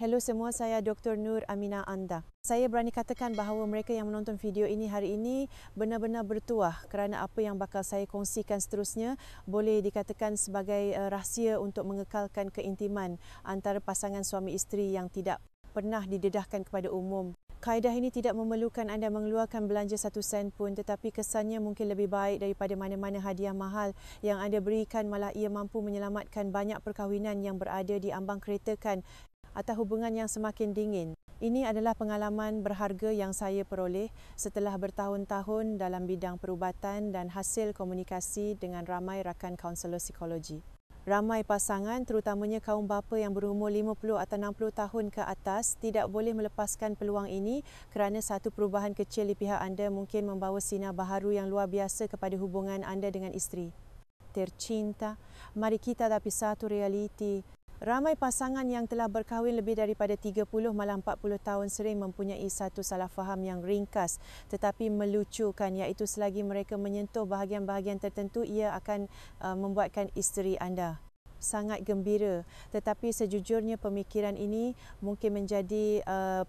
Hello semua, saya Dr. Nur Aminah Anda. Saya berani katakan bahawa mereka yang menonton video ini hari ini benar-benar bertuah kerana apa yang bakal saya kongsikan seterusnya boleh dikatakan sebagai rahsia untuk mengekalkan keintiman antara pasangan suami isteri yang tidak pernah didedahkan kepada umum. Kaedah ini tidak memerlukan anda mengeluarkan belanja 1 sen pun, tetapi kesannya mungkin lebih baik daripada mana-mana hadiah mahal yang anda berikan, malah ia mampu menyelamatkan banyak perkahwinan yang berada di ambang keretakan atau hubungan yang semakin dingin. Ini adalah pengalaman berharga yang saya peroleh setelah bertahun-tahun dalam bidang perubatan dan hasil komunikasi dengan ramai rakan kaunselor psikologi. Ramai pasangan, terutamanya kaum bapa yang berumur 50 atau 60 tahun ke atas, tidak boleh melepaskan peluang ini kerana satu perubahan kecil di pihak anda mungkin membawa sinar baharu yang luar biasa kepada hubungan anda dengan isteri. Tercinta, mari kita hadapi satu realiti. Ramai pasangan yang telah berkahwin lebih daripada 30 malah 40 tahun sering mempunyai satu salah faham yang ringkas tetapi melucukan, iaitu selagi mereka menyentuh bahagian-bahagian tertentu ia akan membuatkan isteri anda sangat gembira, tetapi sejujurnya pemikiran ini mungkin menjadi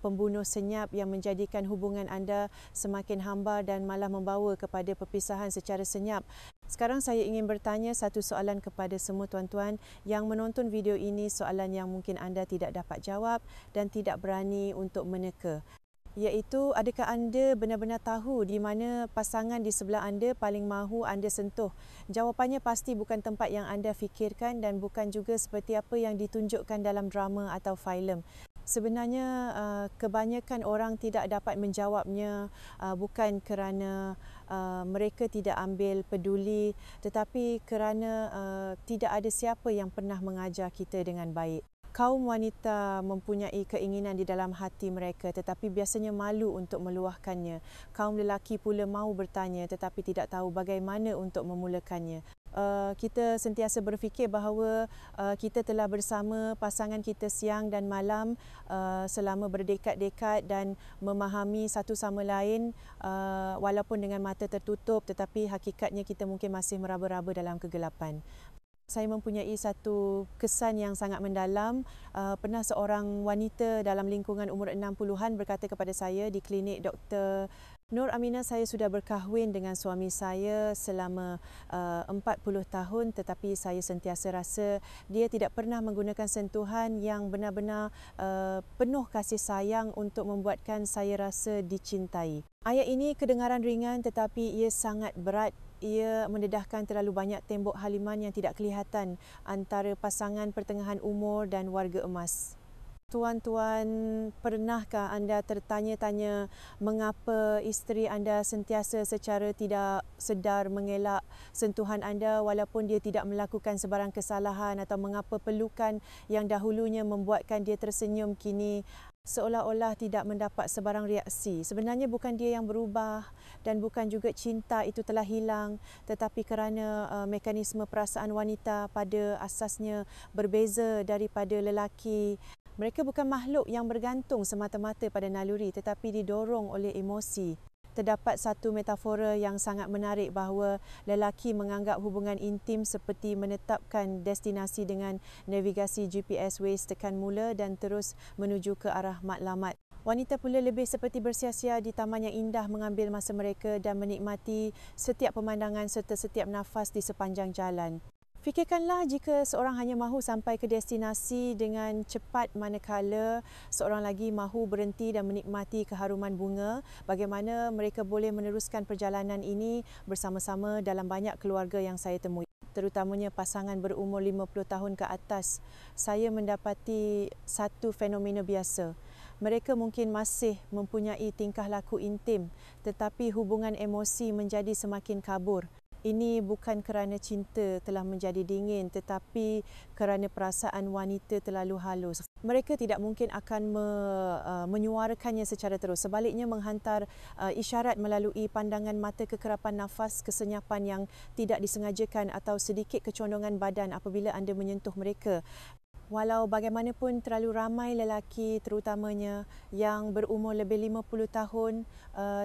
pembunuh senyap yang menjadikan hubungan anda semakin hambar dan malah membawa kepada perpisahan secara senyap. Sekarang saya ingin bertanya satu soalan kepada semua tuan-tuan yang menonton video ini, soalan yang mungkin anda tidak dapat jawab dan tidak berani untuk meneka. Iaitu, adakah anda benar-benar tahu di mana pasangan di sebelah anda paling mahu anda sentuh? Jawapannya pasti bukan tempat yang anda fikirkan dan bukan juga seperti apa yang ditunjukkan dalam drama atau filem. Sebenarnya kebanyakan orang tidak dapat menjawabnya bukan kerana mereka tidak ambil peduli, tetapi kerana tidak ada siapa yang pernah mengajar kita dengan baik. Kaum wanita mempunyai keinginan di dalam hati mereka tetapi biasanya malu untuk meluahkannya. Kaum lelaki pula mahu bertanya tetapi tidak tahu bagaimana untuk memulakannya. Kita sentiasa berfikir bahawa kita telah bersama pasangan kita siang dan malam selama berdekad-dekad dan memahami satu sama lain walaupun dengan mata tertutup, tetapi hakikatnya kita mungkin masih meraba-raba dalam kegelapan. Saya mempunyai satu kesan yang sangat mendalam. Pernah seorang wanita dalam lingkungan umur 60-an berkata kepada saya di klinik, Dr. Nur Aminah, saya sudah berkahwin dengan suami saya selama 40 tahun tetapi saya sentiasa rasa dia tidak pernah menggunakan sentuhan yang benar-benar penuh kasih sayang untuk membuatkan saya rasa dicintai. Ayat ini kedengaran ringan tetapi ia sangat berat. Ia mendedahkan terlalu banyak tembok haliman yang tidak kelihatan antara pasangan pertengahan umur dan warga emas. Tuan-tuan, pernahkah anda tertanya-tanya mengapa isteri anda sentiasa secara tidak sedar mengelak sentuhan anda walaupun dia tidak melakukan sebarang kesalahan, atau mengapa pelukan yang dahulunya membuatkan dia tersenyum kini seolah-olah tidak mendapat sebarang reaksi? Sebenarnya bukan dia yang berubah dan bukan juga cinta itu telah hilang, tetapi kerana mekanisme perasaan wanita pada asasnya berbeza daripada lelaki. Mereka bukan makhluk yang bergantung semata-mata pada naluri tetapi didorong oleh emosi. Terdapat satu metafora yang sangat menarik bahawa lelaki menganggap hubungan intim seperti menetapkan destinasi dengan navigasi GPS Waze tekan mula dan terus menuju ke arah matlamat. Wanita pula lebih seperti bersia-sia di taman yang indah, mengambil masa mereka dan menikmati setiap pemandangan serta setiap nafas di sepanjang jalan. Fikirkanlah jika seorang hanya mahu sampai ke destinasi dengan cepat manakala seorang lagi mahu berhenti dan menikmati keharuman bunga, bagaimana mereka boleh meneruskan perjalanan ini bersama-sama dalam banyak keluarga yang saya temui, terutamanya pasangan berumur 50 tahun ke atas. Saya mendapati satu fenomena biasa. Mereka mungkin masih mempunyai tingkah laku intim tetapi hubungan emosi menjadi semakin kabur. Ini bukan kerana cinta telah menjadi dingin tetapi kerana perasaan wanita terlalu halus. Mereka tidak mungkin akan menyuarakannya secara terus. Sebaliknya menghantar isyarat melalui pandangan mata, kekerapan nafas, kesenyapan yang tidak disengajakan atau sedikit kecondongan badan apabila anda menyentuh mereka. Walau bagaimanapun terlalu ramai lelaki terutamanya yang berumur lebih 50 tahun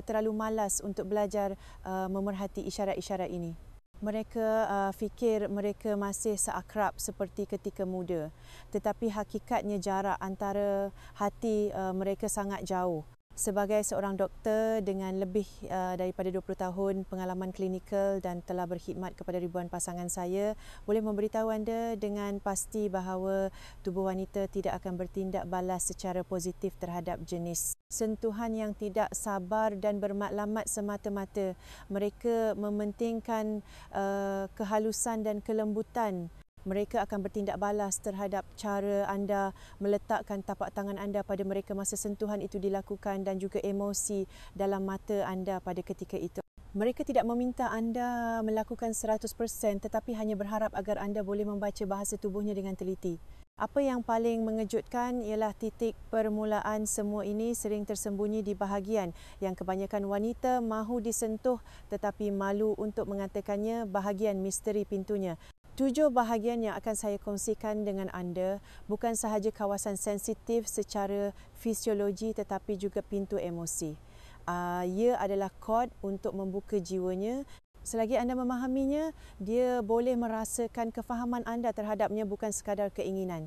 terlalu malas untuk belajar memerhati isyarat-isyarat ini. Mereka fikir mereka masih seakrab seperti ketika muda, tetapi hakikatnya jarak antara hati mereka sangat jauh. Sebagai seorang doktor dengan lebih daripada 20 tahun pengalaman klinikal dan telah berkhidmat kepada ribuan pasangan saya, boleh memberitahu anda dengan pasti bahawa tubuh wanita tidak akan bertindak balas secara positif terhadap jenis. Sentuhan yang tidak sabar dan bermatlamat semata-mata. Mereka mementingkan kehalusan dan kelembutan. Mereka akan bertindak balas terhadap cara anda meletakkan tapak tangan anda pada mereka masa sentuhan itu dilakukan dan juga emosi dalam mata anda pada ketika itu. Mereka tidak meminta anda melakukan 100% tetapi hanya berharap agar anda boleh membaca bahasa tubuhnya dengan teliti. Apa yang paling mengejutkan ialah titik permulaan semua ini sering tersembunyi di bahagian yang kebanyakan wanita mahu disentuh tetapi malu untuk mengatakannya, bahagian misteri pintunya. 7 bahagian yang akan saya kongsikan dengan anda bukan sahaja kawasan sensitif secara fisiologi tetapi juga pintu emosi. Ia adalah kod untuk membuka jiwanya. Selagi anda memahaminya, dia boleh merasakan kefahaman anda terhadapnya bukan sekadar keinginan.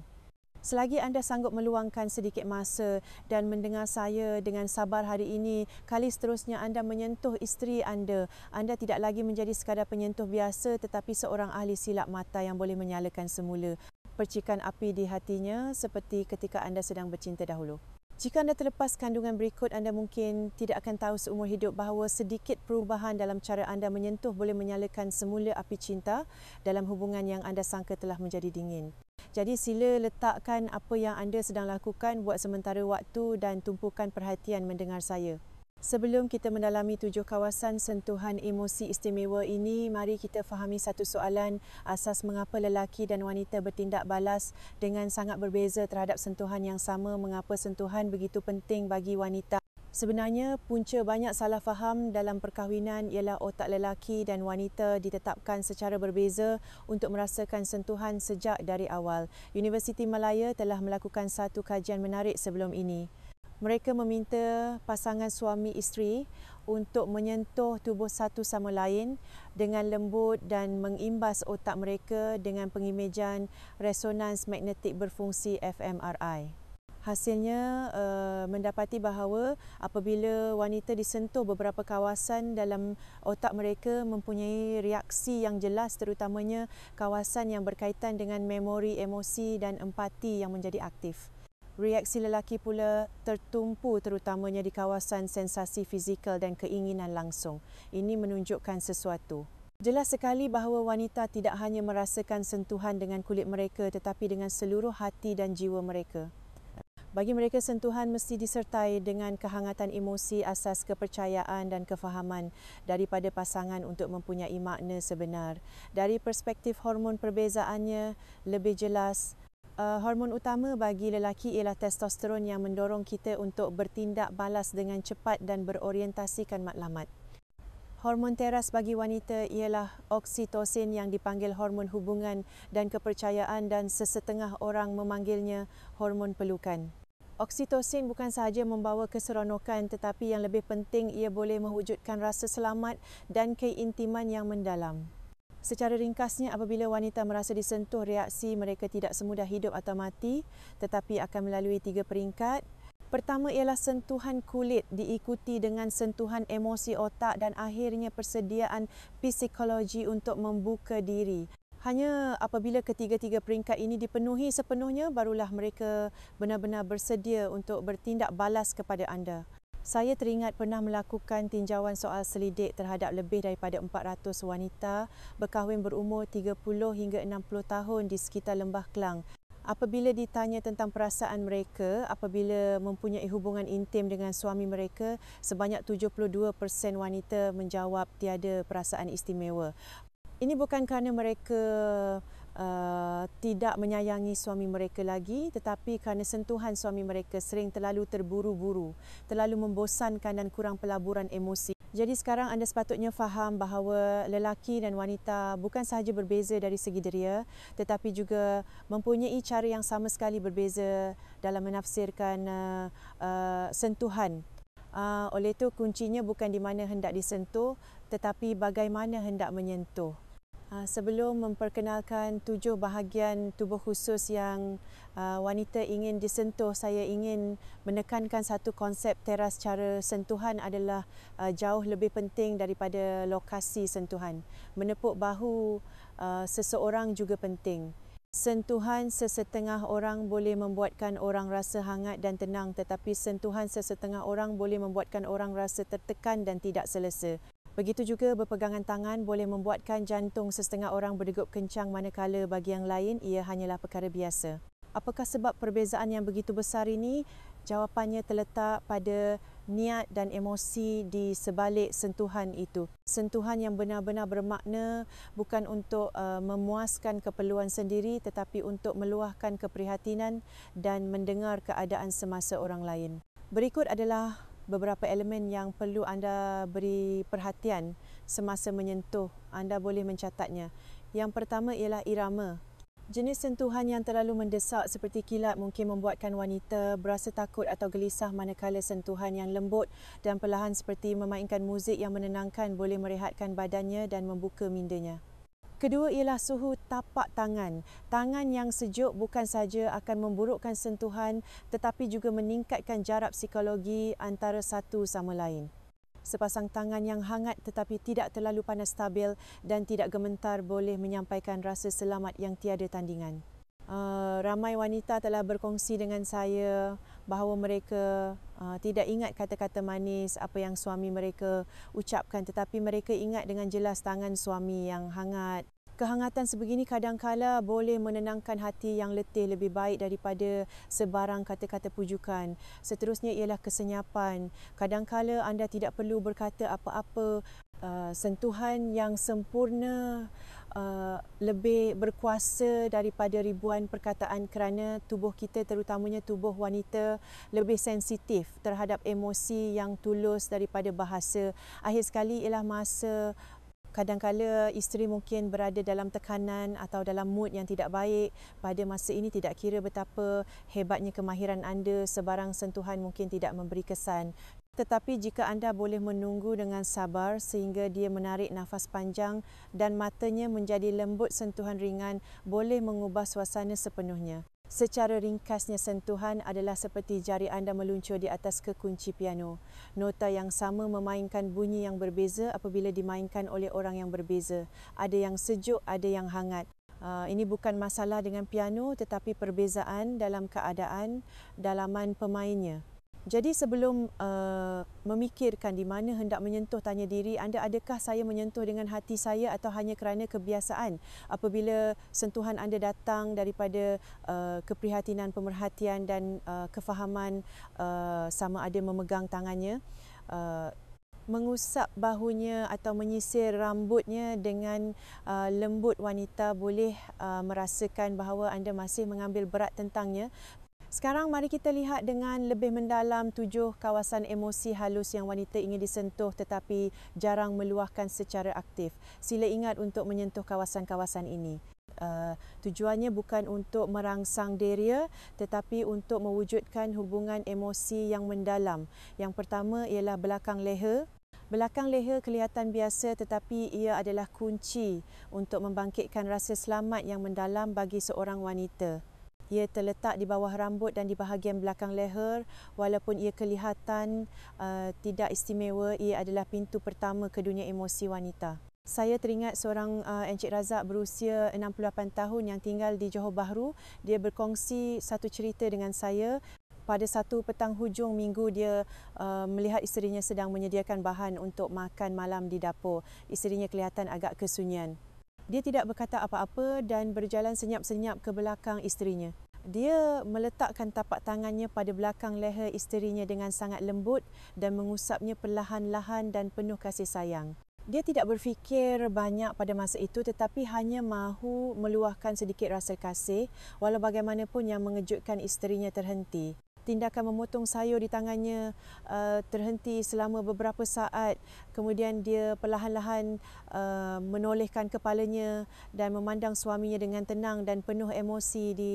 Selagi anda sanggup meluangkan sedikit masa dan mendengar saya dengan sabar hari ini, kali seterusnya anda menyentuh isteri anda tidak lagi menjadi sekadar penyentuh biasa tetapi seorang ahli silap mata yang boleh menyalakan semula percikan api di hatinya seperti ketika anda sedang bercinta dahulu. Jika anda terlepas kandungan berikut, anda mungkin tidak akan tahu seumur hidup bahawa sedikit perubahan dalam cara anda menyentuh boleh menyalakan semula api cinta dalam hubungan yang anda sangka telah menjadi dingin. Jadi sila letakkan apa yang anda sedang lakukan buat sementara waktu dan tumpukan perhatian mendengar saya. Sebelum kita mendalami 7 kawasan sentuhan emosi istimewa ini, mari kita fahami satu soalan asas mengapa lelaki dan wanita bertindak balas dengan sangat berbeza terhadap sentuhan yang sama. Mengapa sentuhan begitu penting bagi wanita? Sebenarnya, punca banyak salah faham dalam perkahwinan ialah otak lelaki dan wanita ditetapkan secara berbeza untuk merasakan sentuhan sejak dari awal. Universiti Malaya telah melakukan satu kajian menarik sebelum ini. Mereka meminta pasangan suami isteri untuk menyentuh tubuh satu sama lain dengan lembut dan mengimbas otak mereka dengan pengimejan resonans magnetik berfungsi fMRI. Hasilnya mendapati bahawa apabila wanita disentuh beberapa kawasan dalam otak mereka mempunyai reaksi yang jelas, terutamanya kawasan yang berkaitan dengan memori, emosi dan empati yang menjadi aktif. Reaksi lelaki pula tertumpu terutamanya di kawasan sensasi fizikal dan keinginan langsung. Ini menunjukkan sesuatu. Jelas sekali bahawa wanita tidak hanya merasakan sentuhan dengan kulit mereka tetapi dengan seluruh hati dan jiwa mereka. Bagi mereka, sentuhan mesti disertai dengan kehangatan emosi asas kepercayaan dan kefahaman daripada pasangan untuk mempunyai makna sebenar. Dari perspektif hormon, perbezaannya lebih jelas. Hormon utama bagi lelaki ialah testosteron yang mendorong kita untuk bertindak balas dengan cepat dan berorientasikan matlamat. Hormon teras bagi wanita ialah oksitosin yang dipanggil hormon hubungan dan kepercayaan dan sesetengah orang memanggilnya hormon pelukan. Oksitosin bukan sahaja membawa keseronokan tetapi yang lebih penting ia boleh mewujudkan rasa selamat dan keintiman yang mendalam. Secara ringkasnya, apabila wanita merasa disentuh, reaksi mereka tidak semudah hidup atau mati tetapi akan melalui 3 peringkat. Pertama ialah sentuhan kulit diikuti dengan sentuhan emosi otak dan akhirnya persediaan psikologi untuk membuka diri. Hanya apabila ketiga-tiga peringkat ini dipenuhi sepenuhnya barulah mereka benar-benar bersedia untuk bertindak balas kepada anda. Saya teringat pernah melakukan tinjauan soal selidik terhadap lebih daripada 400 wanita berkahwin berumur 30 hingga 60 tahun di sekitar Lembah Kelang. Apabila ditanya tentang perasaan mereka apabila mempunyai hubungan intim dengan suami mereka, sebanyak 72% wanita menjawab tiada perasaan istimewa. Ini bukan kerana mereka tidak menyayangi suami mereka lagi, tetapi kerana sentuhan suami mereka sering terlalu terburu-buru, terlalu membosankan dan kurang pelaburan emosi. Jadi sekarang anda sepatutnya faham bahawa lelaki dan wanita bukan sahaja berbeza dari segi deria, tetapi juga mempunyai cara yang sama sekali berbeza dalam menafsirkan sentuhan. Oleh itu kuncinya bukan di mana hendak disentuh, tetapi bagaimana hendak menyentuh. Sebelum memperkenalkan 7 bahagian tubuh khusus yang wanita ingin disentuh, saya ingin menekankan satu konsep teras cara sentuhan adalah jauh lebih penting daripada lokasi sentuhan. Menepuk bahu seseorang juga penting. Sentuhan sesetengah orang boleh membuatkan orang rasa hangat dan tenang, tetapi sentuhan sesetengah orang boleh membuatkan orang rasa tertekan dan tidak selesa. Begitu juga berpegangan tangan boleh membuatkan jantung sesetengah orang berdegup kencang, manakala bagi yang lain ia hanyalah perkara biasa. Apakah sebab perbezaan yang begitu besar ini? Jawapannya terletak pada niat dan emosi di sebalik sentuhan itu. Sentuhan yang benar-benar bermakna bukan untuk memuaskan keperluan sendiri, tetapi untuk meluahkan keprihatinan dan mendengar keadaan semasa orang lain. Berikut adalah beberapa elemen yang perlu anda beri perhatian semasa menyentuh. Anda boleh mencatatnya. Yang pertama ialah irama. Jenis sentuhan yang terlalu mendesak seperti kilat mungkin membuatkan wanita berasa takut atau gelisah, manakala sentuhan yang lembut dan perlahan seperti memainkan muzik yang menenangkan boleh merehatkan badannya dan membuka mindanya. Kedua ialah suhu tapak tangan. Tangan yang sejuk bukan saja akan memburukkan sentuhan tetapi juga meningkatkan jarak psikologi antara satu sama lain. Sepasang tangan yang hangat tetapi tidak terlalu panas stabil dan tidak gemetar boleh menyampaikan rasa selamat yang tiada tandingan. Ramai wanita telah berkongsi dengan saya bahawa mereka tidak ingat kata-kata manis apa yang suami mereka ucapkan, tetapi mereka ingat dengan jelas tangan suami yang hangat. Kehangatan sebegini kadang-kala boleh menenangkan hati yang letih lebih baik daripada sebarang kata-kata pujukan. Seterusnya ialah kesenyapan. Kadang-kala anda tidak perlu berkata apa-apa. Sentuhan yang sempurna lebih berkuasa daripada ribuan perkataan kerana tubuh kita, terutamanya tubuh wanita, lebih sensitif terhadap emosi yang tulus daripada bahasa. Akhir sekali ialah masa kadang-kala isteri mungkin berada dalam tekanan atau dalam mood yang tidak baik. Pada masa ini tidak kira betapa hebatnya kemahiran anda, sebarang sentuhan mungkin tidak memberi kesan. Tetapi jika anda boleh menunggu dengan sabar sehingga dia menarik nafas panjang dan matanya menjadi lembut, sentuhan ringan boleh mengubah suasana sepenuhnya. Secara ringkasnya, sentuhan adalah seperti jari anda meluncur di atas kekunci piano. Nota yang sama memainkan bunyi yang berbeza apabila dimainkan oleh orang yang berbeza. Ada yang sejuk, ada yang hangat. Ini bukan masalah dengan piano tetapi perbezaan dalam keadaan, dalaman pemainnya. Jadi sebelum memikirkan di mana hendak menyentuh, tanya diri anda, adakah saya menyentuh dengan hati saya atau hanya kerana kebiasaan? Apabila sentuhan anda datang daripada keprihatinan, pemerhatian dan kefahaman, sama ada memegang tangannya, mengusap bahunya atau menyisir rambutnya dengan lembut, wanita boleh merasakan bahawa anda masih mengambil berat tentangnya. Sekarang mari kita lihat dengan lebih mendalam 7 kawasan emosi halus yang wanita ingin disentuh tetapi jarang meluahkan secara aktif. Sila ingat untuk menyentuh kawasan-kawasan ini. Tujuannya bukan untuk merangsang deria tetapi untuk mewujudkan hubungan emosi yang mendalam. Yang pertama ialah belakang leher. Belakang leher kelihatan biasa tetapi ia adalah kunci untuk membangkitkan rasa selamat yang mendalam bagi seorang wanita. Ia terletak di bawah rambut dan di bahagian belakang leher. Walaupun ia kelihatan tidak istimewa, ia adalah pintu pertama ke dunia emosi wanita. Saya teringat seorang Encik Razak berusia 68 tahun yang tinggal di Johor Bahru. Dia berkongsi satu cerita dengan saya. Pada satu petang hujung minggu, dia melihat isterinya sedang menyediakan bahan untuk makan malam di dapur. Isterinya kelihatan agak kesunyian. Dia tidak berkata apa-apa dan berjalan senyap-senyap ke belakang isterinya. Dia meletakkan tapak tangannya pada belakang leher isterinya dengan sangat lembut dan mengusapnya perlahan-lahan dan penuh kasih sayang. Dia tidak berfikir banyak pada masa itu tetapi hanya mahu meluahkan sedikit rasa kasih, walau bagaimanapun yang mengejutkan isterinya terhenti. Tindakan memotong sayur di tangannya terhenti selama beberapa saat. Kemudian dia perlahan-lahan menolehkan kepalanya dan memandang suaminya dengan tenang dan penuh emosi di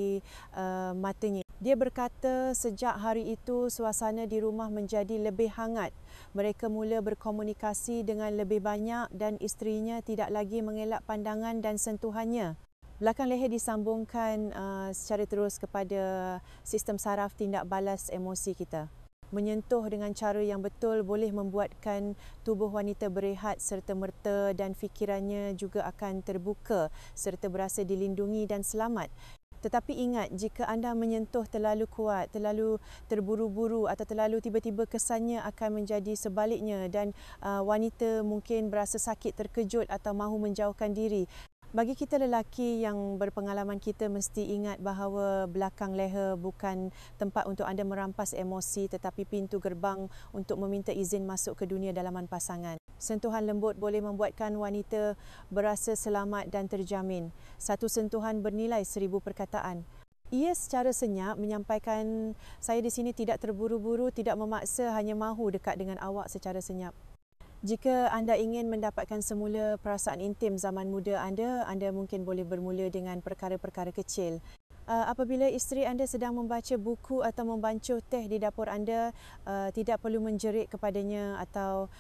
matanya. Dia berkata sejak hari itu suasana di rumah menjadi lebih hangat. Mereka mula berkomunikasi dengan lebih banyak dan isterinya tidak lagi mengelak pandangan dan sentuhannya. Belakang leher disambungkan secara terus kepada sistem saraf tindak balas emosi kita. Menyentuh dengan cara yang betul boleh membuatkan tubuh wanita berehat serta-merta dan fikirannya juga akan terbuka serta berasa dilindungi dan selamat. Tetapi ingat, jika anda menyentuh terlalu kuat, terlalu terburu-buru atau terlalu tiba-tiba, kesannya akan menjadi sebaliknya dan wanita mungkin berasa sakit, terkejut atau mahu menjauhkan diri. Bagi kita lelaki yang berpengalaman, kita mesti ingat bahawa belakang leher bukan tempat untuk anda merampas emosi tetapi pintu gerbang untuk meminta izin masuk ke dunia dalaman pasangan. Sentuhan lembut boleh membuatkan wanita berasa selamat dan terjamin. Satu sentuhan bernilai 1000 perkataan. Ia secara senyap menyampaikan, saya di sini tidak terburu-buru, tidak memaksa, hanya mahu dekat dengan awak secara senyap. Jika anda ingin mendapatkan semula perasaan intim zaman muda anda mungkin boleh bermula dengan perkara-perkara kecil. Apabila isteri anda sedang membaca buku atau membancuh teh di dapur anda, tidak perlu menjerit kepadanya atau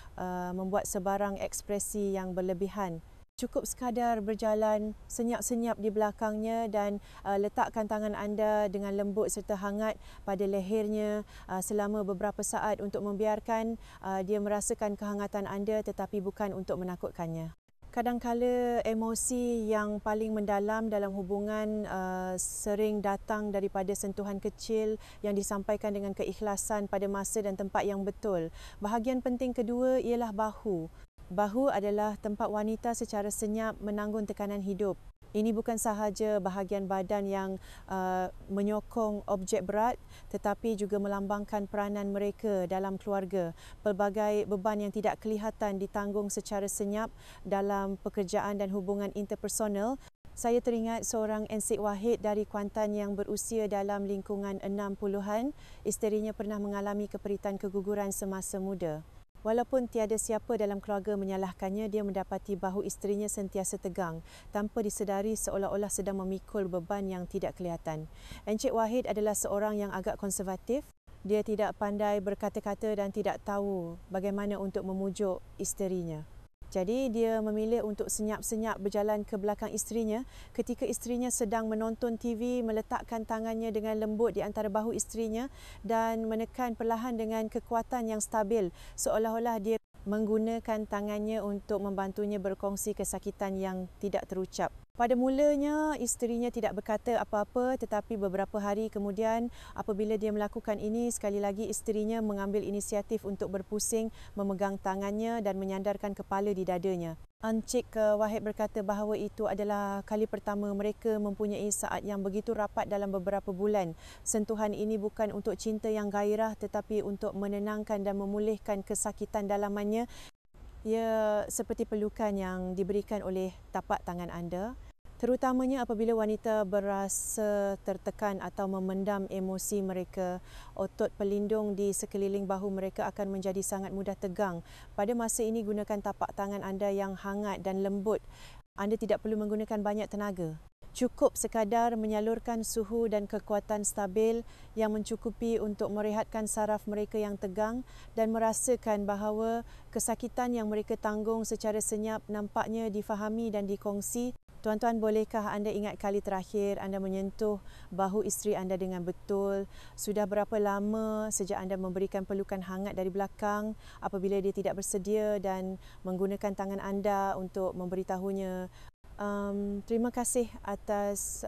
membuat sebarang ekspresi yang berlebihan. Cukup sekadar berjalan senyap-senyap di belakangnya dan letakkan tangan anda dengan lembut serta hangat pada lehernya selama beberapa saat untuk membiarkan dia merasakan kehangatan anda tetapi bukan untuk menakutkannya. Kadangkala emosi yang paling mendalam dalam hubungan sering datang daripada sentuhan kecil yang disampaikan dengan keikhlasan pada masa dan tempat yang betul. Bahagian penting kedua ialah bahu. Bahu adalah tempat wanita secara senyap menanggung tekanan hidup. Ini bukan sahaja bahagian badan yang menyokong objek berat tetapi juga melambangkan peranan mereka dalam keluarga. Pelbagai beban yang tidak kelihatan ditanggung secara senyap dalam pekerjaan dan hubungan interpersonal. Saya teringat seorang Encik Wahid dari Kuantan yang berusia dalam lingkungan 60-an. Isterinya pernah mengalami keperitan keguguran semasa muda. Walaupun tiada siapa dalam keluarga menyalahkannya, dia mendapati bahu isterinya sentiasa tegang tanpa disedari, seolah-olah sedang memikul beban yang tidak kelihatan. Encik Wahid adalah seorang yang agak konservatif. Dia tidak pandai berkata-kata dan tidak tahu bagaimana untuk memujuk isterinya. Jadi dia memilih untuk senyap-senyap berjalan ke belakang isterinya. Ketika isterinya sedang menonton TV, meletakkan tangannya dengan lembut di antara bahu isterinya dan menekan perlahan dengan kekuatan yang stabil, seolah-olah dia menggunakan tangannya untuk membantunya berkongsi kesakitan yang tidak terucap. Pada mulanya, isterinya tidak berkata apa-apa tetapi beberapa hari kemudian apabila dia melakukan ini, sekali lagi isterinya mengambil inisiatif untuk berpusing, memegang tangannya dan menyandarkan kepala di dadanya. Encik Wahid berkata bahawa itu adalah kali pertama mereka mempunyai saat yang begitu rapat dalam beberapa bulan. Sentuhan ini bukan untuk cinta yang gairah tetapi untuk menenangkan dan memulihkan kesakitan dalamannya. Ia seperti pelukan yang diberikan oleh tapak tangan anda. Terutamanya apabila wanita berasa tertekan atau memendam emosi mereka, otot pelindung di sekeliling bahu mereka akan menjadi sangat mudah tegang. Pada masa ini, gunakan tapak tangan anda yang hangat dan lembut. Anda tidak perlu menggunakan banyak tenaga. Cukup sekadar menyalurkan suhu dan kekuatan stabil yang mencukupi untuk merehatkan saraf mereka yang tegang dan merasakan bahawa kesakitan yang mereka tanggung secara senyap nampaknya difahami dan dikongsi. Tuan-tuan, bolehkah anda ingat kali terakhir anda menyentuh bahu isteri anda dengan betul? Sudah berapa lama sejak anda memberikan pelukan hangat dari belakang apabila dia tidak bersedia dan menggunakan tangan anda untuk memberitahunya? Terima kasih atas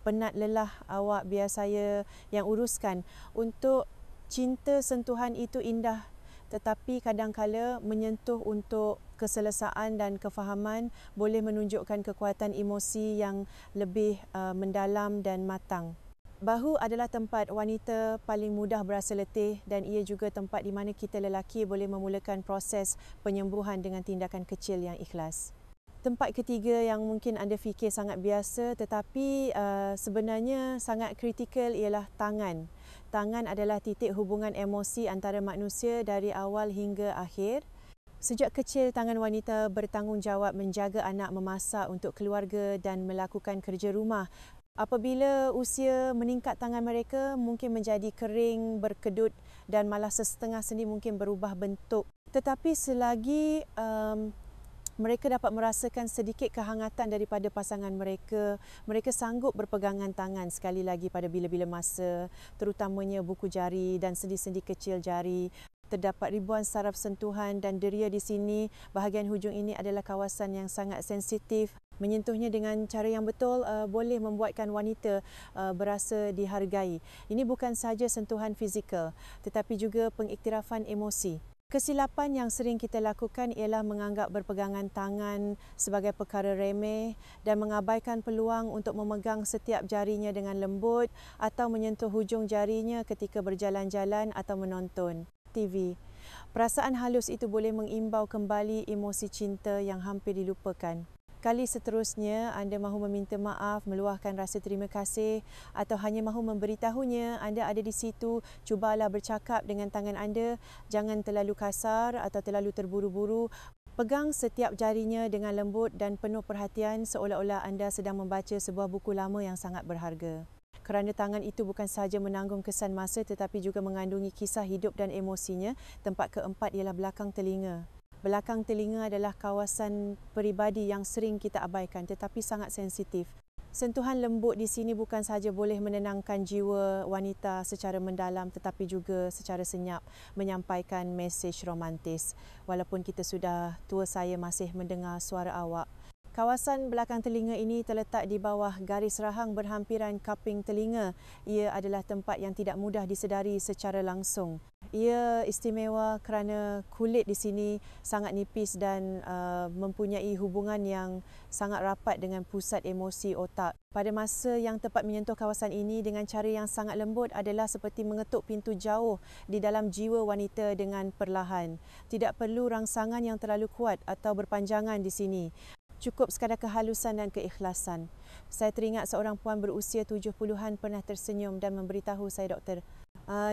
penat lelah awak, biar saya yang uruskan. Untuk cinta sentuhan itu indah, tetapi kadangkala menyentuh untuk keselesaan dan kefahaman boleh menunjukkan kekuatan emosi yang lebih mendalam dan matang. Bahu adalah tempat wanita paling mudah berasa letih dan ia juga tempat di mana kita lelaki boleh memulakan proses penyembuhan dengan tindakan kecil yang ikhlas. Tempat ketiga yang mungkin anda fikir sangat biasa tetapi sebenarnya sangat kritikal ialah tangan. Tangan adalah titik hubungan emosi antara manusia dari awal hingga akhir. Sejak kecil, tangan wanita bertanggungjawab menjaga anak, memasak untuk keluarga dan melakukan kerja rumah. Apabila usia meningkat, tangan mereka mungkin menjadi kering, berkedut dan malah sesetengah sendi mungkin berubah bentuk. Tetapi selagi mereka dapat merasakan sedikit kehangatan daripada pasangan mereka, mereka sanggup berpegangan tangan sekali lagi pada bila-bila masa, terutamanya buku jari dan sendi-sendi kecil jari. Terdapat ribuan saraf sentuhan dan deria di sini. Bahagian hujung ini adalah kawasan yang sangat sensitif. Menyentuhnya dengan cara yang betul boleh membuatkan wanita berasa dihargai. Ini bukan sahaja sentuhan fizikal, tetapi juga pengiktirafan emosi. Kesilapan yang sering kita lakukan ialah menganggap berpegangan tangan sebagai perkara remeh dan mengabaikan peluang untuk memegang setiap jarinya dengan lembut atau menyentuh hujung jarinya ketika berjalan-jalan atau menonton TV. Perasaan halus itu boleh mengimbau kembali emosi cinta yang hampir dilupakan. Kali seterusnya, anda mahu meminta maaf, meluahkan rasa terima kasih atau hanya mahu memberitahunya anda ada di situ, cubalah bercakap dengan tangan anda. Jangan terlalu kasar atau terlalu terburu-buru. Pegang setiap jarinya dengan lembut dan penuh perhatian seolah-olah anda sedang membaca sebuah buku lama yang sangat berharga. Kerana tangan itu bukan sahaja menanggung kesan masa tetapi juga mengandungi kisah hidup dan emosinya. Tempat keempat ialah belakang telinga. Belakang telinga adalah kawasan peribadi yang sering kita abaikan tetapi sangat sensitif. Sentuhan lembut di sini bukan sahaja boleh menenangkan jiwa wanita secara mendalam tetapi juga secara senyap menyampaikan mesej romantis. Walaupun kita sudah tua, saya masih mendengar suara awak. Kawasan belakang telinga ini terletak di bawah garis rahang berhampiran kaping telinga. Ia adalah tempat yang tidak mudah disedari secara langsung. Ia istimewa kerana kulit di sini sangat nipis dan mempunyai hubungan yang sangat rapat dengan pusat emosi otak. Pada masa yang tepat menyentuh kawasan ini dengan cara yang sangat lembut adalah seperti mengetuk pintu jauh di dalam jiwa wanita dengan perlahan. Tidak perlu rangsangan yang terlalu kuat atau berpanjangan di sini. Cukup sekadar kehalusan dan keikhlasan. Saya teringat seorang puan berusia 70-an pernah tersenyum dan memberitahu saya, "Doktor,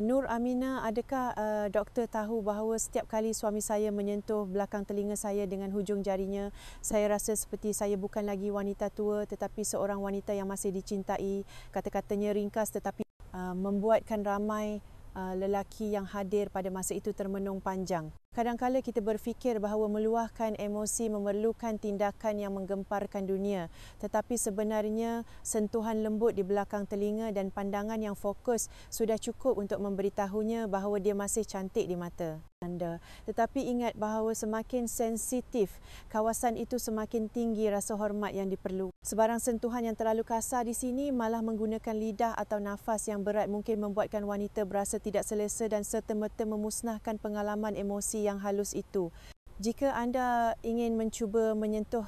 Nur Aminah, adakah doktor tahu bahawa setiap kali suami saya menyentuh belakang telinga saya dengan hujung jarinya, saya rasa seperti saya bukan lagi wanita tua tetapi seorang wanita yang masih dicintai." Kata-katanya ringkas tetapi membuatkan ramai lelaki yang hadir pada masa itu termenung panjang. Kadang-kadang kita berfikir bahawa meluahkan emosi memerlukan tindakan yang menggemparkan dunia, tetapi sebenarnya sentuhan lembut di belakang telinga dan pandangan yang fokus sudah cukup untuk memberitahunya bahawa dia masih cantik di mata anda. Tetapi ingat bahawa semakin sensitif kawasan itu, semakin tinggi rasa hormat yang diperlukan. Sebarang sentuhan yang terlalu kasar di sini malah menggunakan lidah atau nafas yang berat mungkin membuatkan wanita berasa tidak selesa dan serta-merta memusnahkan pengalaman emosi yang halus itu. Jika anda ingin mencuba menyentuh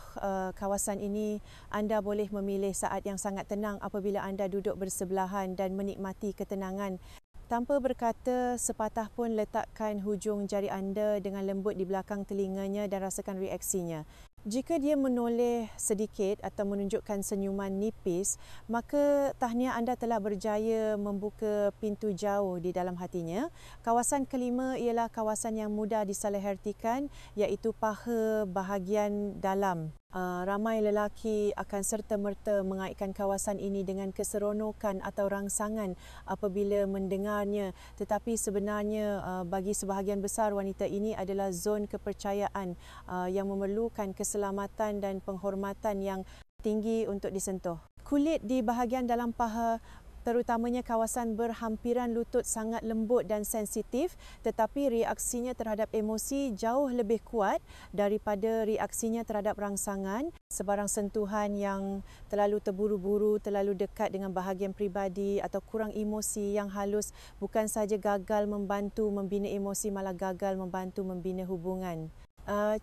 kawasan ini, anda boleh memilih saat yang sangat tenang apabila anda duduk bersebelahan dan menikmati ketenangan. Tanpa berkata sepatah pun, letakkan hujung jari anda dengan lembut di belakang telinganya dan rasakan reaksinya. Jika dia menoleh sedikit atau menunjukkan senyuman nipis, maka tahniah anda telah berjaya membuka pintu jauh di dalam hatinya. Kawasan kelima ialah kawasan yang mudah disalahertikan, iaitu paha bahagian dalam. Ramai lelaki akan serta-merta mengaitkan kawasan ini dengan keseronokan atau rangsangan apabila mendengarnya, tetapi sebenarnya bagi sebahagian besar wanita ini adalah zon kepercayaan yang memerlukan keselamatan dan penghormatan yang tinggi untuk disentuh. Kulit di bahagian dalam paha, terutamanya kawasan berhampiran lutut, sangat lembut dan sensitif, tetapi reaksinya terhadap emosi jauh lebih kuat daripada reaksinya terhadap rangsangan. Sebarang sentuhan yang terlalu terburu-buru, terlalu dekat dengan bahagian peribadi atau kurang emosi yang halus bukan sahaja gagal membantu membina emosi, malah gagal membantu membina hubungan.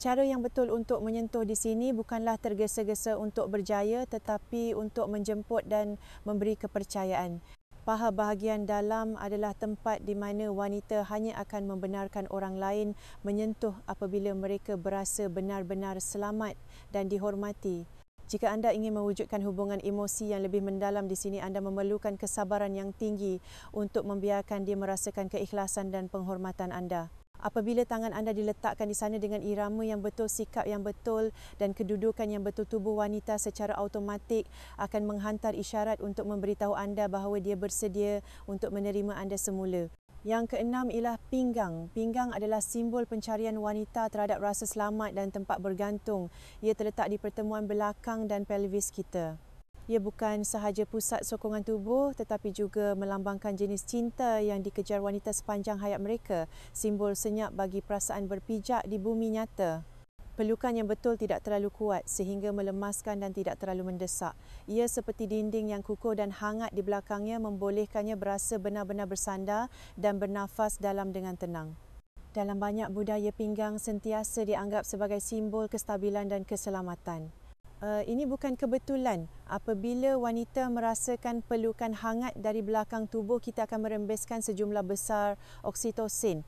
Cara yang betul untuk menyentuh di sini bukanlah tergesa-gesa untuk berjaya, tetapi untuk menjemput dan memberi kepercayaan. Paha bahagian dalam adalah tempat di mana wanita hanya akan membenarkan orang lain menyentuh apabila mereka berasa benar-benar selamat dan dihormati. Jika anda ingin mewujudkan hubungan emosi yang lebih mendalam di sini, anda memerlukan kesabaran yang tinggi untuk membiarkan dia merasakan keikhlasan dan penghormatan anda. Apabila tangan anda diletakkan di sana dengan irama yang betul, sikap yang betul dan kedudukan yang betul, tubuh wanita secara automatik akan menghantar isyarat untuk memberitahu anda bahawa dia bersedia untuk menerima anda semula. Yang keenam ialah pinggang. Pinggang adalah simbol pencarian wanita terhadap rasa selamat dan tempat bergantung. Ia terletak di pertemuan belakang dan pelvis kita. Ia bukan sahaja pusat sokongan tubuh tetapi juga melambangkan jenis cinta yang dikejar wanita sepanjang hayat mereka, simbol senyap bagi perasaan berpijak di bumi nyata. Pelukan yang betul tidak terlalu kuat sehingga melemaskan dan tidak terlalu mendesak. Ia seperti dinding yang kukuh dan hangat di belakangnya, membolehkannya berasa benar-benar bersandar dan bernafas dalam dengan tenang. Dalam banyak budaya, pinggang sentiasa dianggap sebagai simbol kestabilan dan keselamatan. Ini bukan kebetulan. Apabila wanita merasakan pelukan hangat dari belakang tubuh, kita akan merembeskan sejumlah besar oksitosin.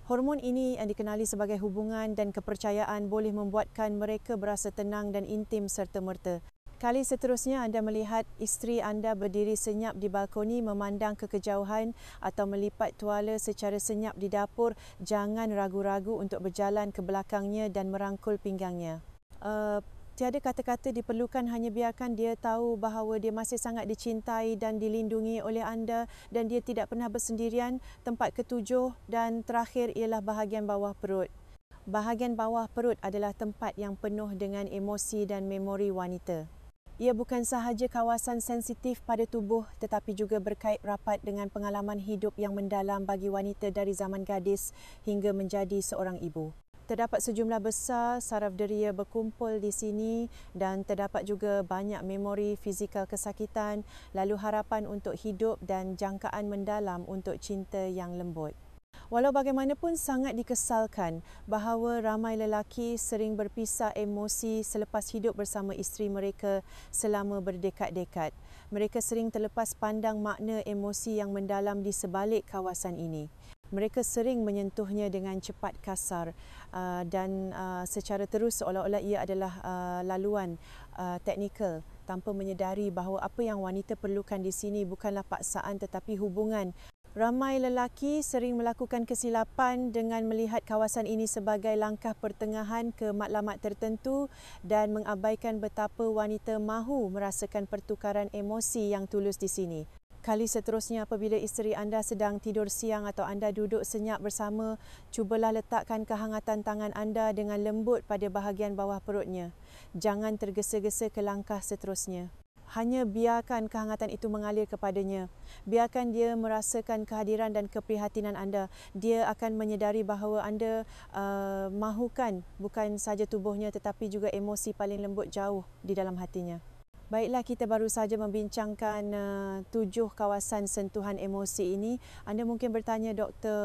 Hormon ini yang dikenali sebagai hubungan dan kepercayaan boleh membuatkan mereka berasa tenang dan intim serta-merta. Kali seterusnya anda melihat isteri anda berdiri senyap di balkoni memandang ke kejauhan atau melipat tuala secara senyap di dapur, jangan ragu-ragu untuk berjalan ke belakangnya dan merangkul pinggangnya. Tiada kata-kata diperlukan, hanya biarkan dia tahu bahawa dia masih sangat dicintai dan dilindungi oleh anda dan dia tidak pernah bersendirian. Tempat ketujuh dan terakhir ialah bahagian bawah perut. Bahagian bawah perut adalah tempat yang penuh dengan emosi dan memori wanita. Ia bukan sahaja kawasan sensitif pada tubuh tetapi juga berkait rapat dengan pengalaman hidup yang mendalam bagi wanita dari zaman gadis hingga menjadi seorang ibu. Terdapat sejumlah besar saraf deria berkumpul di sini dan terdapat juga banyak memori fizikal kesakitan, lalu harapan untuk hidup dan jangkaan mendalam untuk cinta yang lembut. Walau bagaimanapun sangat dikesalkan bahawa ramai lelaki sering berpisah emosi selepas hidup bersama isteri mereka selama berdekad-dekad. Mereka sering terlepas pandang makna emosi yang mendalam di sebalik kawasan ini. Mereka sering menyentuhnya dengan cepat, kasar dan secara terus seolah-olah ia adalah laluan teknikal tanpa menyedari bahawa apa yang wanita perlukan di sini bukanlah paksaan tetapi hubungan. Ramai lelaki sering melakukan kesilapan dengan melihat kawasan ini sebagai langkah pertengahan ke matlamat tertentu dan mengabaikan betapa wanita mahu merasakan pertukaran emosi yang tulus di sini. Kali seterusnya apabila isteri anda sedang tidur siang atau anda duduk senyap bersama, cubalah letakkan kehangatan tangan anda dengan lembut pada bahagian bawah perutnya. Jangan tergesa-gesa ke langkah seterusnya. Hanya biarkan kehangatan itu mengalir kepadanya. Biarkan dia merasakan kehadiran dan keprihatinan anda. Dia akan menyedari bahawa anda mahukan bukan sahaja tubuhnya tetapi juga emosi paling lembut jauh di dalam hatinya. Baiklah, kita baru saja membincangkan 7 kawasan sentuhan emosi ini. Anda mungkin bertanya, Dr.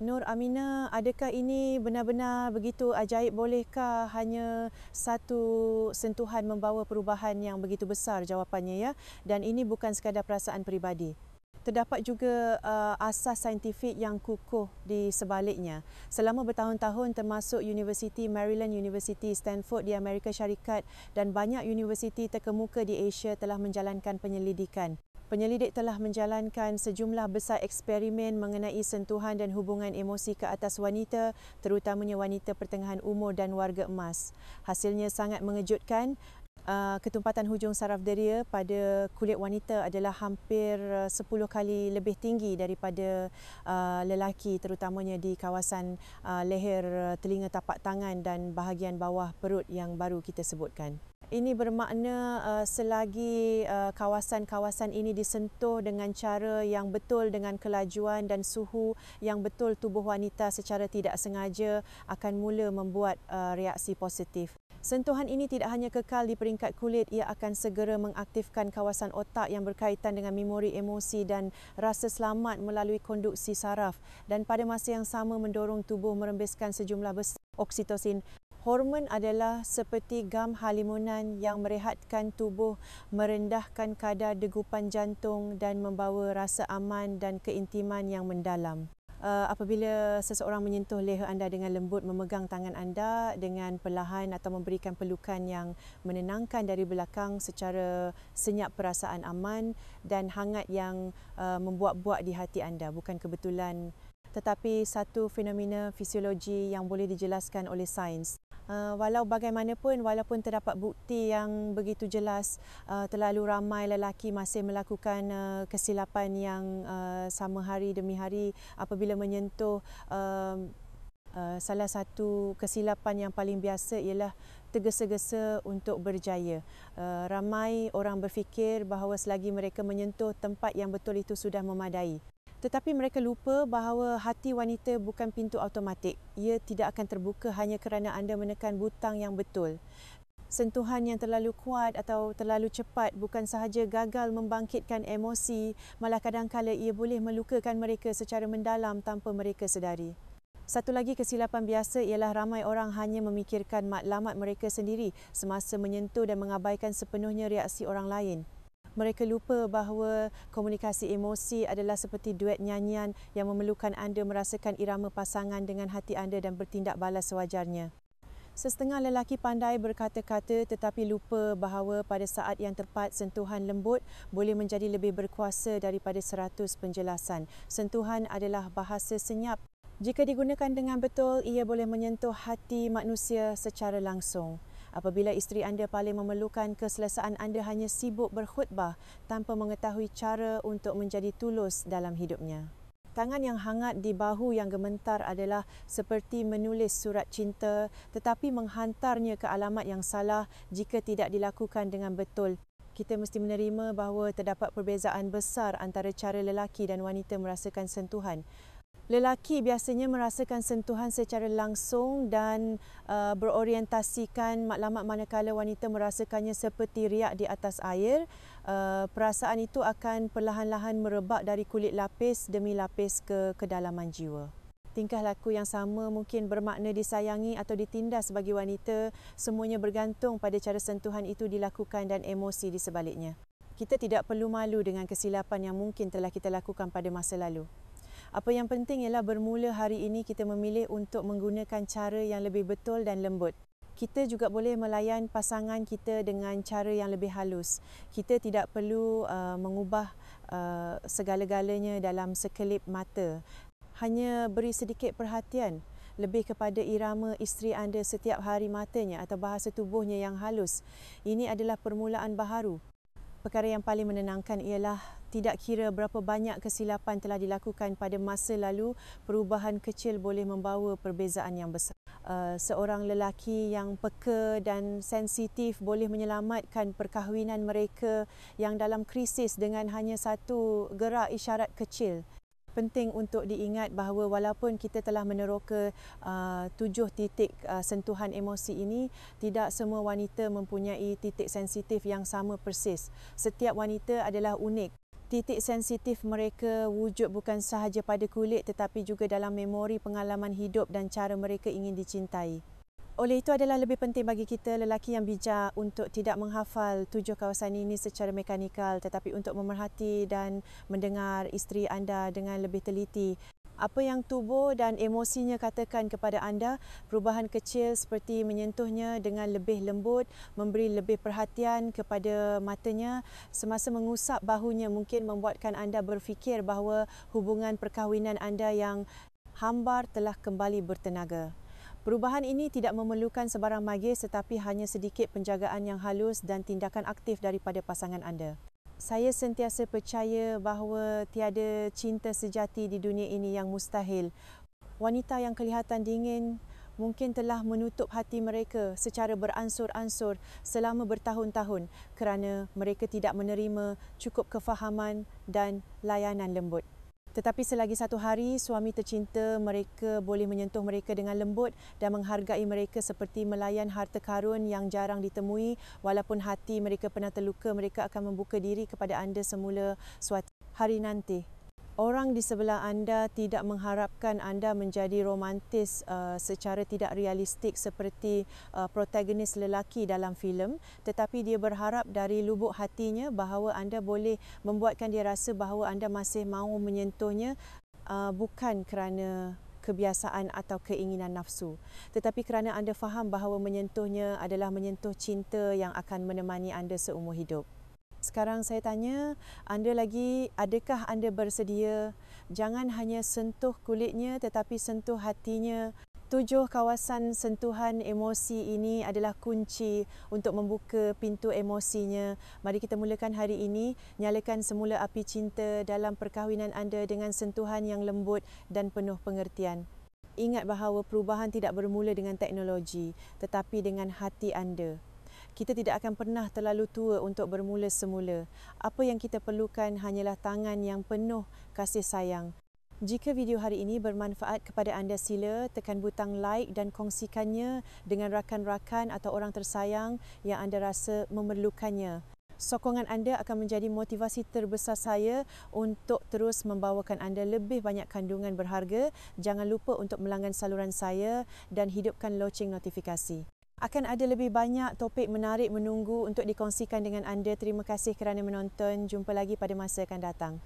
Nur Aminah, adakah ini benar-benar begitu ajaib? Bolehkah hanya satu sentuhan membawa perubahan yang begitu besar? Jawapannya ya. Dan ini bukan sekadar perasaan peribadi. Terdapat juga asas saintifik yang kukuh di sebaliknya. Selama bertahun-tahun termasuk Universiti Maryland, Universiti Stanford di Amerika Syarikat dan banyak universiti terkemuka di Asia telah menjalankan penyelidikan. Penyelidik telah menjalankan sejumlah besar eksperimen mengenai sentuhan dan hubungan emosi ke atas wanita, terutamanya wanita pertengahan umur dan warga emas. Hasilnya sangat mengejutkan. Ketumpatan hujung saraf deria pada kulit wanita adalah hampir 10 kali lebih tinggi daripada lelaki, terutamanya di kawasan leher, telinga, tapak tangan dan bahagian bawah perut yang baru kita sebutkan. Ini bermakna selagi kawasan-kawasan ini disentuh dengan cara yang betul, dengan kelajuan dan suhu yang betul, tubuh wanita secara tidak sengaja akan mula membuat reaksi positif. Sentuhan ini tidak hanya kekal di peringkat kulit, ia akan segera mengaktifkan kawasan otak yang berkaitan dengan memori emosi dan rasa selamat melalui konduksi saraf dan pada masa yang sama mendorong tubuh merembeskan sejumlah besar oksitosin. Hormon adalah seperti gam halimunan yang merehatkan tubuh, merendahkan kadar degupan jantung dan membawa rasa aman dan keintiman yang mendalam. Apabila seseorang menyentuh leher anda dengan lembut, memegang tangan anda dengan perlahan atau memberikan pelukan yang menenangkan dari belakang secara senyap, perasaan aman dan hangat yang membuat-buat di hati anda. Bukan kebetulan tetapi satu fenomena fisiologi yang boleh dijelaskan oleh sains. Walau bagaimanapun, walaupun terdapat bukti yang begitu jelas, terlalu ramai lelaki masih melakukan kesilapan yang sama hari demi hari apabila menyentuh salah satu kesilapan yang paling biasa ialah tergesa-gesa untuk berjaya. Ramai orang berfikir bahawa selagi mereka menyentuh tempat yang betul itu sudah memadai. Tetapi mereka lupa bahawa hati wanita bukan pintu automatik. Ia tidak akan terbuka hanya kerana anda menekan butang yang betul. Sentuhan yang terlalu kuat atau terlalu cepat bukan sahaja gagal membangkitkan emosi, malah kadang-kala ia boleh melukakan mereka secara mendalam tanpa mereka sedari. Satu lagi kesilapan biasa ialah ramai orang hanya memikirkan matlamat mereka sendiri semasa menyentuh dan mengabaikan sepenuhnya reaksi orang lain. Mereka lupa bahawa komunikasi emosi adalah seperti duet nyanyian yang memerlukan anda merasakan irama pasangan dengan hati anda dan bertindak balas sewajarnya. Setengah lelaki pandai berkata-kata tetapi lupa bahawa pada saat yang tepat sentuhan lembut boleh menjadi lebih berkuasa daripada 100 penjelasan. Sentuhan adalah bahasa senyap. Jika digunakan dengan betul, ia boleh menyentuh hati manusia secara langsung. Apabila isteri anda paling memerlukan keselesaan, anda hanya sibuk berkhutbah tanpa mengetahui cara untuk menjadi tulus dalam hidupnya. Tangan yang hangat di bahu yang gemetar adalah seperti menulis surat cinta tetapi menghantarnya ke alamat yang salah jika tidak dilakukan dengan betul. Kita mesti menerima bahawa terdapat perbezaan besar antara cara lelaki dan wanita merasakan sentuhan. Lelaki biasanya merasakan sentuhan secara langsung dan berorientasikan matlamat, manakala wanita merasakannya seperti riak di atas air. Perasaan itu akan perlahan-lahan merebak dari kulit lapis demi lapis ke kedalaman jiwa. Tingkah laku yang sama mungkin bermakna disayangi atau ditindas bagi wanita. Semuanya bergantung pada cara sentuhan itu dilakukan dan emosi di sebaliknya. Kita tidak perlu malu dengan kesilapan yang mungkin telah kita lakukan pada masa lalu. Apa yang penting ialah bermula hari ini kita memilih untuk menggunakan cara yang lebih betul dan lembut. Kita juga boleh melayan pasangan kita dengan cara yang lebih halus. Kita tidak perlu mengubah segala-galanya dalam sekelip mata. Hanya beri sedikit perhatian lebih kepada irama isteri anda setiap hari matanya atau bahasa tubuhnya yang halus. Ini adalah permulaan baharu. Perkara yang paling menenangkan ialah tidak kira berapa banyak kesilapan telah dilakukan pada masa lalu, perubahan kecil boleh membawa perbezaan yang besar. Seorang lelaki yang peka dan sensitif boleh menyelamatkan perkahwinan mereka yang dalam krisis dengan hanya satu gerak isyarat kecil. Penting untuk diingat bahawa walaupun kita telah meneroka 7 titik sentuhan emosi ini, tidak semua wanita mempunyai titik sensitif yang sama persis. Setiap wanita adalah unik. Titik sensitif mereka wujud bukan sahaja pada kulit tetapi juga dalam memori pengalaman hidup dan cara mereka ingin dicintai. Oleh itu adalah lebih penting bagi kita lelaki yang bijak untuk tidak menghafal 7 kawasan ini secara mekanikal tetapi untuk memerhati dan mendengar isteri anda dengan lebih teliti. Apa yang tubuh dan emosinya katakan kepada anda, perubahan kecil seperti menyentuhnya dengan lebih lembut, memberi lebih perhatian kepada matanya semasa mengusap bahunya mungkin membuatkan anda berfikir bahawa hubungan perkahwinan anda yang hambar telah kembali bertenaga. Perubahan ini tidak memerlukan sebarang magis tetapi hanya sedikit penjagaan yang halus dan tindakan aktif daripada pasangan anda. Saya sentiasa percaya bahawa tiada cinta sejati di dunia ini yang mustahil. Wanita yang kelihatan dingin mungkin telah menutup hati mereka secara beransur-ansur selama bertahun-tahun kerana mereka tidak menerima cukup kefahaman dan layanan lembut. Tetapi selagi satu hari suami tercinta mereka boleh menyentuh mereka dengan lembut dan menghargai mereka seperti melayan harta karun yang jarang ditemui, walaupun hati mereka pernah terluka, mereka akan membuka diri kepada anda semula suatu hari nanti. Orang di sebelah anda tidak mengharapkan anda menjadi romantis secara tidak realistik seperti protagonis lelaki dalam filem, tetapi dia berharap dari lubuk hatinya bahawa anda boleh membuatkan dia rasa bahawa anda masih mahu menyentuhnya bukan kerana kebiasaan atau keinginan nafsu, tetapi kerana anda faham bahawa menyentuhnya adalah menyentuh cinta yang akan menemani anda seumur hidup. Sekarang saya tanya, adakah anda bersedia Jangan hanya sentuh kulitnya tetapi sentuh hatinya. 7 kawasan sentuhan emosi ini adalah kunci untuk membuka pintu emosinya. Mari kita mulakan hari ini. Nyalakan semula api cinta dalam perkahwinan anda dengan sentuhan yang lembut dan penuh pengertian. Ingat bahawa perubahan tidak bermula dengan teknologi, tetapi dengan hati anda. Kita tidak akan pernah terlalu tua untuk bermula semula. Apa yang kita perlukan hanyalah tangan yang penuh kasih sayang. Jika video hari ini bermanfaat kepada anda, sila tekan butang like dan kongsikannya dengan rakan-rakan atau orang tersayang yang anda rasa memerlukannya. Sokongan anda akan menjadi motivasi terbesar saya untuk terus membawakan anda lebih banyak kandungan berharga. Jangan lupa untuk melanggan saluran saya dan hidupkan loceng notifikasi. Akan ada lebih banyak topik menarik menunggu untuk dikongsikan dengan anda. Terima kasih kerana menonton. Jumpa lagi pada masa akan datang.